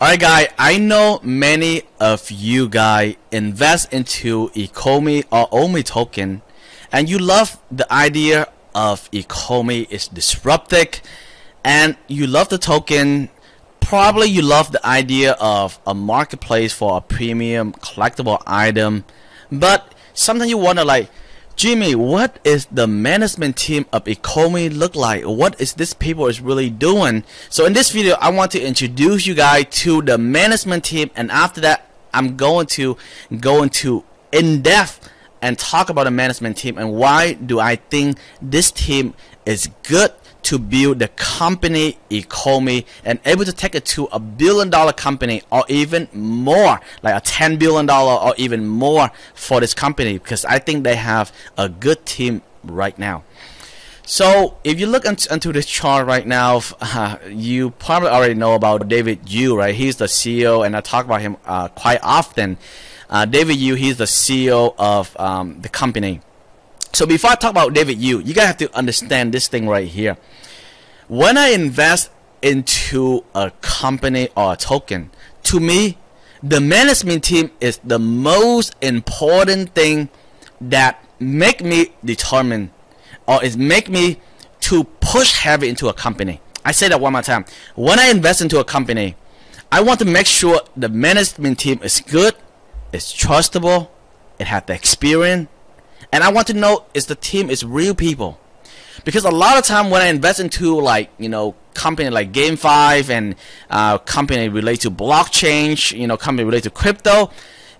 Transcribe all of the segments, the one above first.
Alright guys, I know many of you guys invest into ECOMI or OMI token and you love the idea of ECOMI. It's disruptive and you love the token. Probably you love the idea of a marketplace for a premium collectible item, but sometimes you wonder like, Jimmy, what is the management team of ECOMI look like? What is this people is really doing? So in this video, I want to introduce you guys to the management team, and after that, I'm going to go into in-depth and talk about the management team and why do I think this team is good to build the company ECOMI and able to take it to $1 billion company or even more, like a $10 billion or even more for this company, because I think they have a good team right now. So if you look into this chart right now, you probably already know about David Yu, right? He's the CEO and I talk about him quite often. David Yu, he's the CEO of the company. So before I talk about David Yu, you guys have to understand this thing right here. When I invest into a company or a token, to me, the management team is the most important thing that make me determine or is make me to push heavy into a company. I say that one more time. When I invest into a company, I want to make sure the management team is good, it's trustable, it has the experience, and I want to know is the team is real people. Because a lot of time when I invest into like, you know, company like GameFi and company related to blockchain, you know, company related to crypto,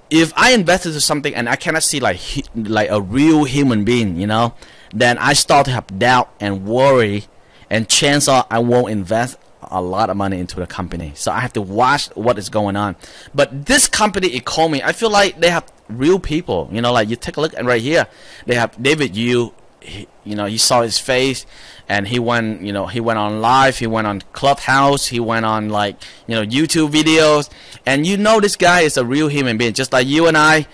if I invest into something and I cannot see like a real human being, you know, then I start to have doubt and worry, and chances are I won't invest a lot of money into the company. So I have to watch what is going on. But this company ECOMI, I feel like they have real people. You know, like you take a look and right here they have David Yu. You know, you saw his face and he went, you know, he went on live, he went on Clubhouse, he went on like, you know, YouTube videos, and you know this guy is a real human being just like you and I,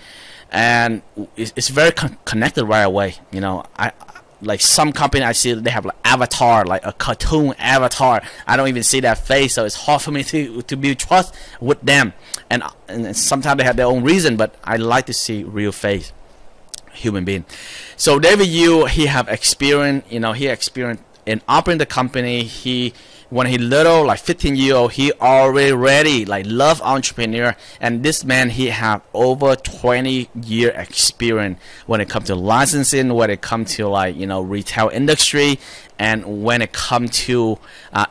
and it's very connected right away. You know, I like some company I see they have like avatar, like a cartoon avatar. I don't even see that face, so it's hard for me to build trust with them, and sometimes they have their own reason, but I like to see real face human being. So David Yu, he have experience, you know, he experienced in operating the company. He when he little, like 15-year-old, he already ready, like love entrepreneur, and this man he have over 20-year experience when it comes to licensing, when it comes to like, you know, retail industry, and when it comes to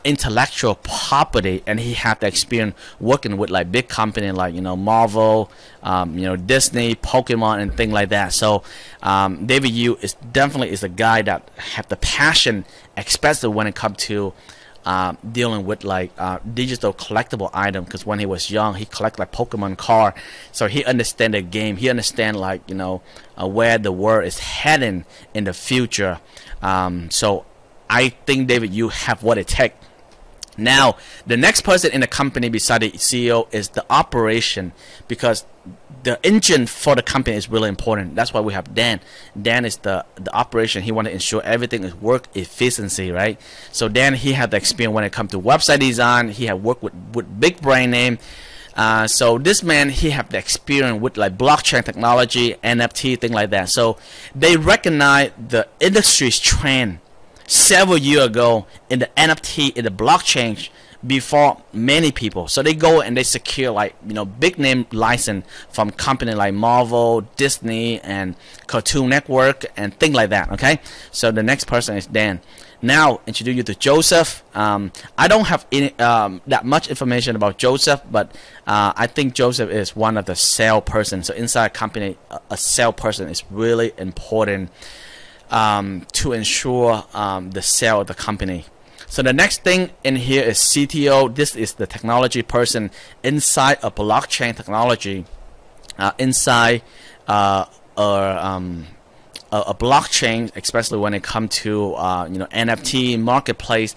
intellectual property, and he have the experience working with like big company like, you know, Marvel, you know, Disney, Pokemon, and things like that. So David Yu is definitely a guy that have the passion, especially when it comes to dealing with like digital collectible item, because when he was young he collect like Pokemon card, so he understand the game, he understand like, you know, where the world is heading in the future. So I think David Yu have what it takes. Now the next person in the company beside the CEO is the operation, because the engine for the company is really important. That's why we have Dan. Dan is the operation. He want to ensure everything is work efficiency, right? So Dan, he had the experience when it comes to website design. He had worked with big brand name. So this man, he have the experience with like blockchain technology, NFT, thing like that. So they recognize the industry's trend several years ago in the NFT, in the blockchain, before many people. So they go and they secure like, you know, big name license from company like Marvel, Disney, and Cartoon Network, and things like that. Okay, so the next person is Dan. Now introduce you to Joseph. I don't have any that much information about Joseph, but I think Joseph is one of the salesperson. So inside a company, a salesperson is really important to ensure the sale of the company. So the next thing in here is CTO. This is the technology person inside a blockchain technology, inside a blockchain, especially when it comes to you know, NFT marketplace.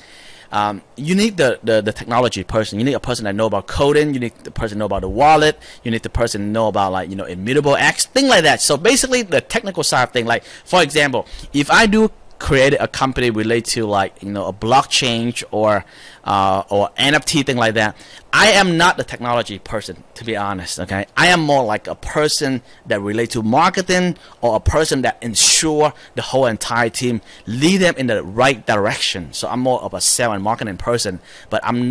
You need the technology person. You need a person that know about coding. You need the person know about the wallet. You need the person know about like, you know, immutable X, thing like that. So basically the technical side of thing. Like for example, if I do created a company related to like a blockchain or NFT thing like that. I am not the technology person, to be honest. Okay, I am more like a person that relate to marketing, or a person that ensure the whole entire team, lead them in the right direction. So I'm more of a sales and marketing person, but I'm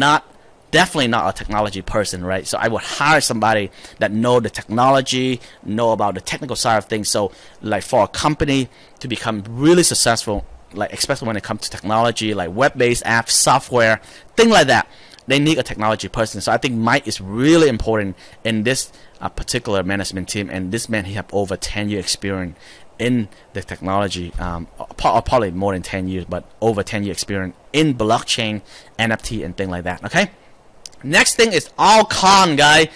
definitely not a technology person, right? So I would hire somebody that know the technology, know about the technical side of things. So like for a company to become really successful, like especially when it comes to technology, like web-based apps, software, things like that, they need a technology person. So I think Mike is really important in this particular management team. And this man, he have over 10-year experience in the technology, probably more than 10 years, but over 10-year experience in blockchain, NFT, and things like that. Okay. Next thing is Alcon, guy.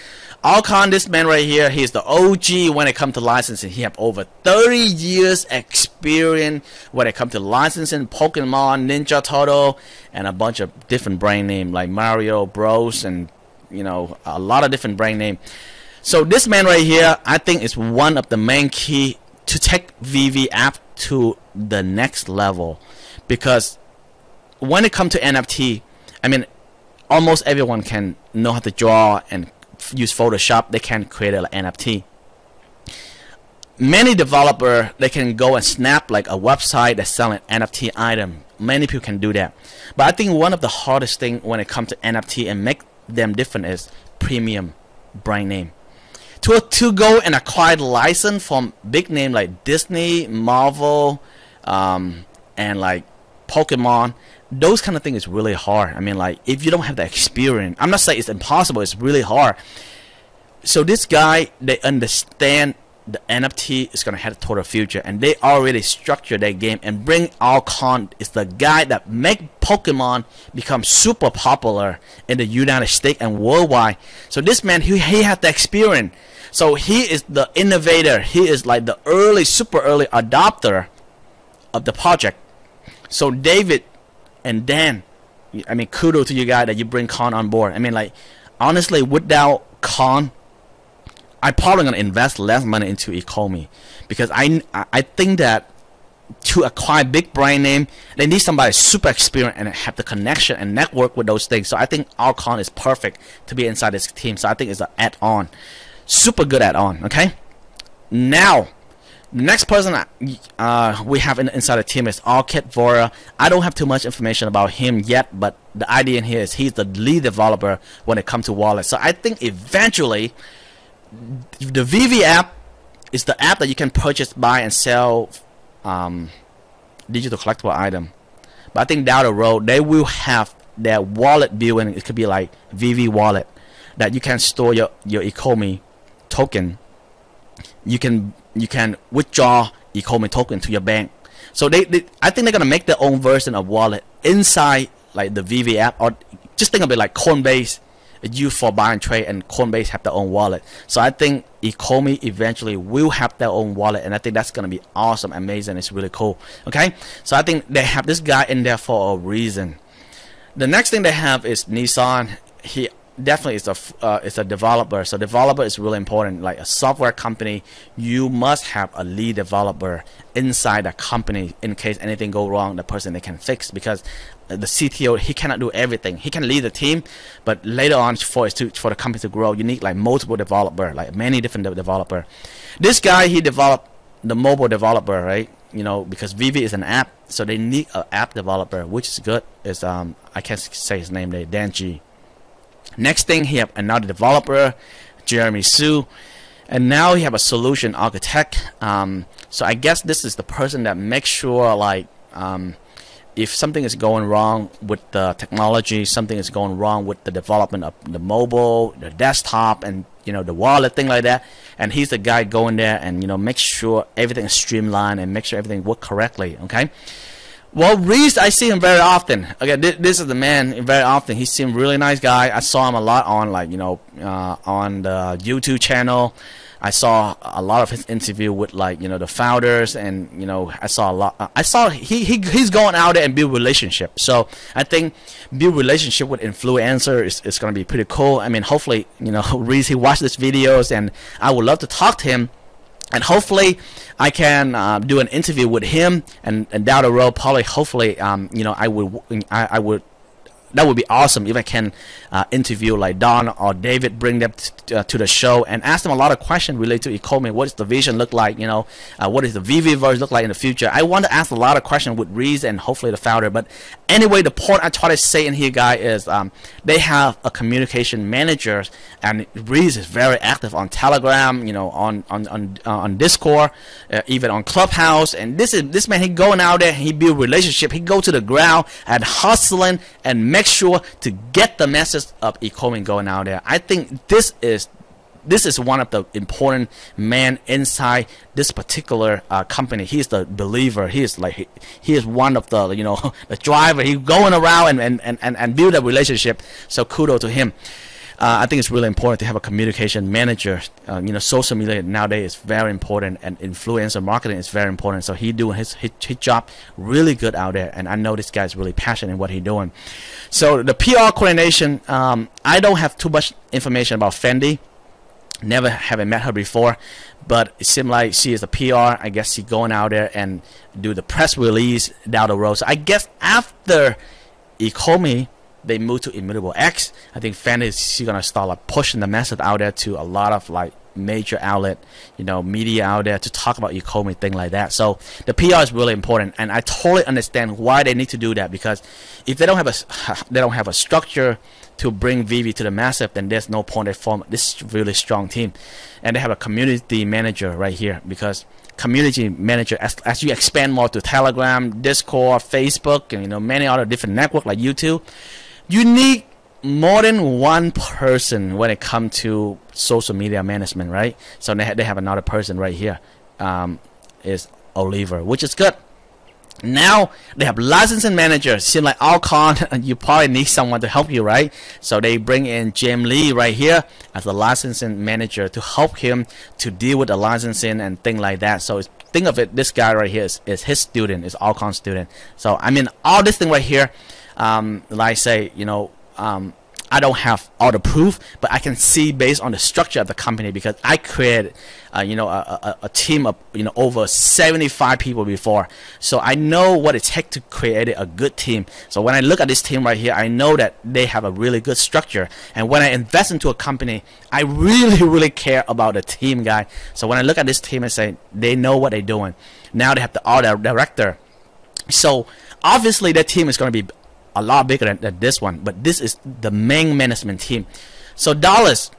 Alcon, this man right here, he's the OG when it comes to licensing. He have over 30 years experience when it comes to licensing Pokemon, Ninja Turtle, and a bunch of different brand name like Mario Bros, and a lot of different brand name. So this man right here, I think, is one of the main key to take VV app to the next level, because when it comes to NFT, I mean, almost everyone can know how to draw and use Photoshop. They can create an NFT. Many developers, they can go and snap like a website that's selling NFT item. Many people can do that. But I think one of the hardest thing when it comes to NFT and make them different is premium brand name. To go and acquire the license from big name like Disney, Marvel, and like Pokemon, those kind of things is really hard. I mean, like, if you don't have the experience, I'm not saying it's impossible, it's really hard. So this guy, they understand the NFT is going to have a total future, and they already structure their game and bring Alcon is the guy that make Pokemon become super popular in the United States and worldwide. So this man, he has the experience. So he is the innovator. He is like the super early adopter of the project. So David and Dan, I mean, kudos to you guys that you bring Con on board. I mean, like, honestly, without Con, I'm probably gonna invest less money into ECOMI, because I think that to acquire big brand name, they need somebody super experienced and have the connection and network with those things. So I think Alcon is perfect to be inside this team. So I think it's an add-on, super good add-on. Okay, now. The next person we have inside the team is Untitled Chapter. I don't have too much information about him yet, but the idea in here is he's the lead developer when it comes to wallet. So I think eventually the VV app is the app that you can purchase, buy, and sell digital collectible item. But I think down the road they will have their wallet built-in. It could be like VV wallet that you can store your ECOMI token. You can withdraw ECOMI token to your bank. So I think they're gonna make their own version of wallet inside like the VV app, or just think of it like COINBASE used for buy and trade, and COINBASE have their own wallet. So I think ECOMI eventually will have their own wallet, and I think that's gonna be awesome, amazing. It's really cool. Okay, so I think they have this guy in there for a reason. The next thing they have is Nissan. He definitely is a developer. So developer is really important. Like a software company, you must have a lead developer inside the company in case anything go wrong, the person they can fix, because the CTO, he cannot do everything. He can lead the team, but later on for the company to grow, you need like multiple developer, like many different developer. This guy, he developed the mobile developer, right? Because VV is an app, so they need an app developer, which is good. Is I can't say his name there, Dan G. Next thing, he have another developer, Jeremy Su, and now he have a solution architect. So I guess this is the person that makes sure, like, if something is going wrong with the technology, something is going wrong with the development of the mobile, the desktop, and the wallet, thing like that, and he's the guy going there and make sure everything is streamlined and make sure everything work correctly. Okay. Well, Reese, I see him very often. Okay, this is the man very often. He seemed really nice guy. I saw him a lot on on the YouTube channel. I saw a lot of his interview with the founders, and I saw a lot. I saw he's going out there and build relationship. So I think build relationship with influencer is going to be pretty cool. I mean, hopefully Reese, he watched these videos, and I would love to talk to him And hopefully I can do an interview with him, and down the road, probably, hopefully, you know, I would that would be awesome if I can interview like Don or David, bring them to the show and ask them a lot of questions related to ECOMI. What does the vision look like? You know, what does the VV-verse look like in the future? I want to ask a lot of questions with Reese and hopefully the founder. But anyway, the point I try to say in here, guys, is they have a communication manager, and Reese is very active on Telegram, you know, on Discord, even on Clubhouse. And this man, he going out there, he build relationship, he go to the ground and hustling and make sure to get the message of ECOMI going out there. I think this is one of the important men inside this particular company. He's the believer. He is like he is one of the, you know, the driver. He's going around and build a relationship. So kudos to him. I think it's really important to have a communication manager. You know, social media nowadays is very important, and influencer marketing is very important. So he doing his job really good out there, and I know this guy is really passionate in what he's doing. So the PR coordination, I don't have too much information about Fendi. Never haven't met her before, but it seems like she is a PR. I guess she's going out there and do the press release down the road. So I guess after ECOMI, they move to Immutable X. I think Fendi, she's gonna start like pushing the message out there to a lot of like major outlet, you know, media out there to talk about ECOMI, thing like that. So the PR is really important, and I totally understand why they need to do that, because if they don't have a structure to bring VV to the massive, then there's no point they form this really strong team. And they have a community manager right here, because community manager, as you expand more to Telegram, Discord, Facebook, and, you know, many other different networks like YouTube, you need more than one person when it comes to social media management, right? So they have another person right here, is Oliver, which is good. Now they have licensing managers. Seem like Alcon, you probably need someone to help you, right? So they bring in Jim Lee right here as the licensing manager to help him to deal with the licensing and things like that. So think of it, this guy right here is his student, is Alcon's student. So I mean, all this thing right here, like I say, you know, I don't have all the proof, but I can see based on the structure of the company, because I created, you know, a team of, you know, over 75 people before. So I know what it takes to create a good team. So when I look at this team right here, I know that they have a really good structure. And when I invest into a company, I really care about the team, guy. So when I look at this team and say they know what they're doing, now they have the art director. So obviously their team is going to be a lot bigger than this one, but this is the main management team. So Dallas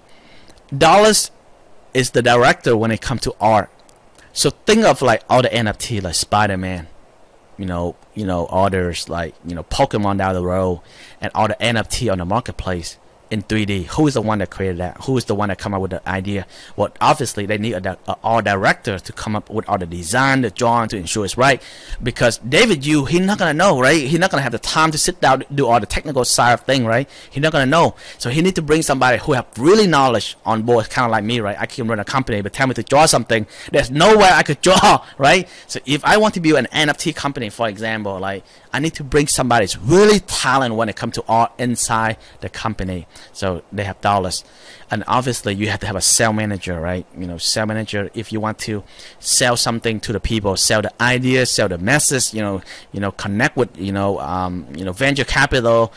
is the director when it comes to art. So think of like all the NFT, like Spider-Man, you know, others like, you know, Pokemon down the road, and all the NFT on the marketplace in 3D. Who is the one that created that? Who is the one that come up with the idea? Well, obviously they need a art director to come up with all the design, the drawing, to ensure it's right. Because David Yu, he's not gonna know, right? He's not gonna have the time to sit down do all the technical side of thing, right? He's not gonna know. So he need to bring somebody who have really knowledge on board, kind of like me, right? I can run a company, but tell me to draw something, there's no way I could draw, right? So if I want to build an NFT company, for example, like, I need to bring somebody who's really talented when it comes to art inside the company. So they have dollars, and obviously you have to have a sales manager, right? You know, sales manager, if you want to sell something to the people, sell the idea, sell the message, you know, connect with, you know, venture capital,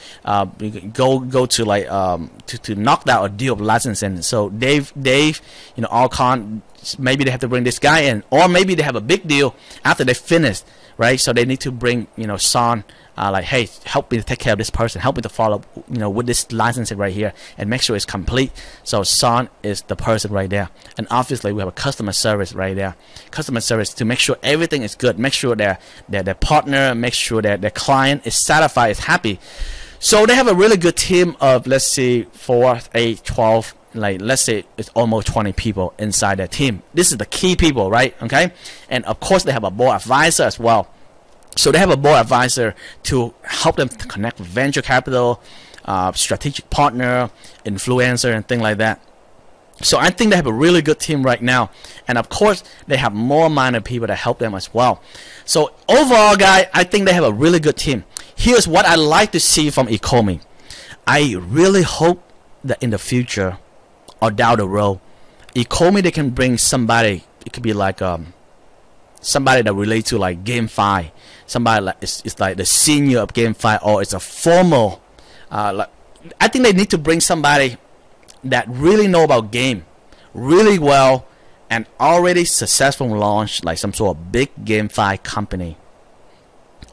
go to like to knock down a deal of licensing. So Dave, you know, Alcon, maybe they have to bring this guy in, or maybe they have a big deal after they finish, right? So they need to bring, you know, Son, like, hey, help me to take care of this person, help me to follow, you know, with this licensing right here and make sure it's complete. So Son is the person right there. And obviously we have a customer service right there, customer service, to make sure everything is good, make sure their partner, make sure that their client is satisfied, is happy. So they have a really good team of, let's see, 4, 8, 12, like, let's say it's almost 20 people inside their team. This is the key people, right? Okay. And of course they have a board advisor as well. So they have a board advisor to help them to connect with venture capital, strategic partner, influencer, and things like that. So I think they have a really good team right now. And of course they have more minded people that help them as well. So overall, guys, I think they have a really good team. Here's what I like to see from ECOMI. I really hope that in the future or down the road, ECOMI, they can bring somebody it could be like somebody that relate to like GameFi, somebody like it's like the senior of GameFi, or it's a formal. Like, I think they need to bring somebody that really know about game really well and already successful launch like some sort of big GameFi company,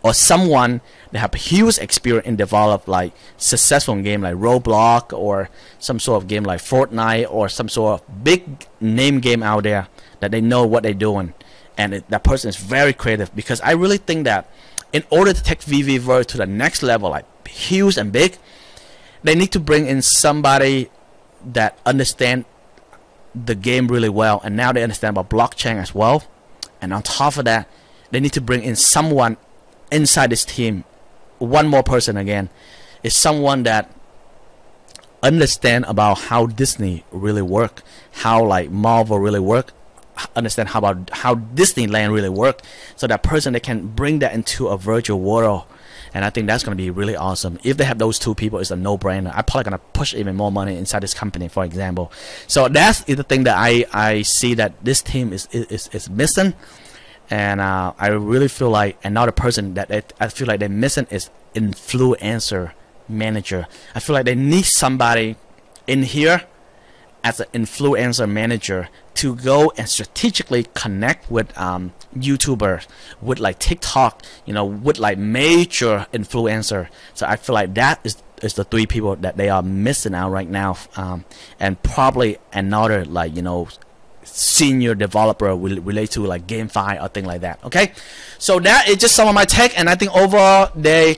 or someone that have huge experience in develop like successful game like Roblox, or some sort of game like Fortnite, or some sort of big name game out there that they know what they're doing, and that person is very creative. Because I really think that in order to take VVverse to the next level, like huge and big, they need to bring in somebody that understand the game really well, and now they understand about blockchain as well. And on top of that, they need to bring in someone inside this team. One more person again is someone that understand about how Disney really work, how like Marvel really work, understand how Disneyland really work. So that person, they can bring that into a virtual world. And I think that's going to be really awesome. If they have those two people, it's a no-brainer. I'm probably going to push even more money inside this company, for example. So that's the thing that I see that this team is missing. And I really feel like another person that I feel like they're missing is influencer manager. I feel like they need somebody in here as an influencer manager to go and strategically connect with YouTubers, with like TikTok, you know, with like major influencer. So I feel like that is the three people that they are missing out right now, and probably another like, you know, senior developer will relate to like GameFi or thing like that. Okay, so that is just some of my take, and I think overall their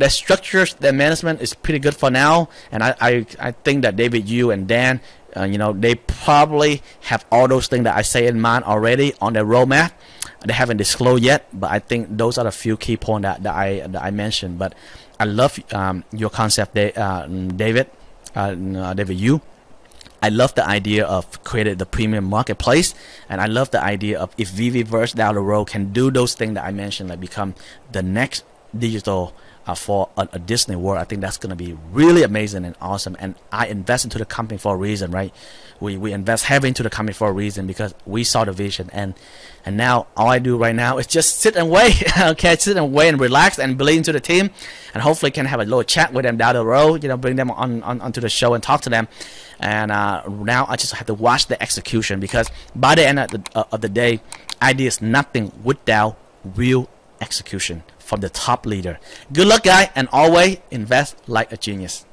structures, their management is pretty good for now. And I think that David, you and Dan, you know, they probably have all those things that I say in mind already on their roadmap. They haven't disclosed yet, but I think those are the few key points that I mentioned. But I love your concept, David, you. I love the idea of creating the premium marketplace, and I love the idea of if VVverse down the road can do those things that I mentioned, like become the next digital for a Disney World. I think that's going to be really amazing and awesome. And I invest into the company for a reason, right? We invest heavily into the company for a reason, because we saw the vision, and now all I do right now is just sit and wait. Okay, sit and wait and relax and believe into the team, and hopefully can have a little chat with them down the road, you know, bring them onto the show and talk to them. And now I just have to watch the execution, because by the end of the day, idea is nothing without real execution from the top leader. Good luck, guy, and always invest like a genius.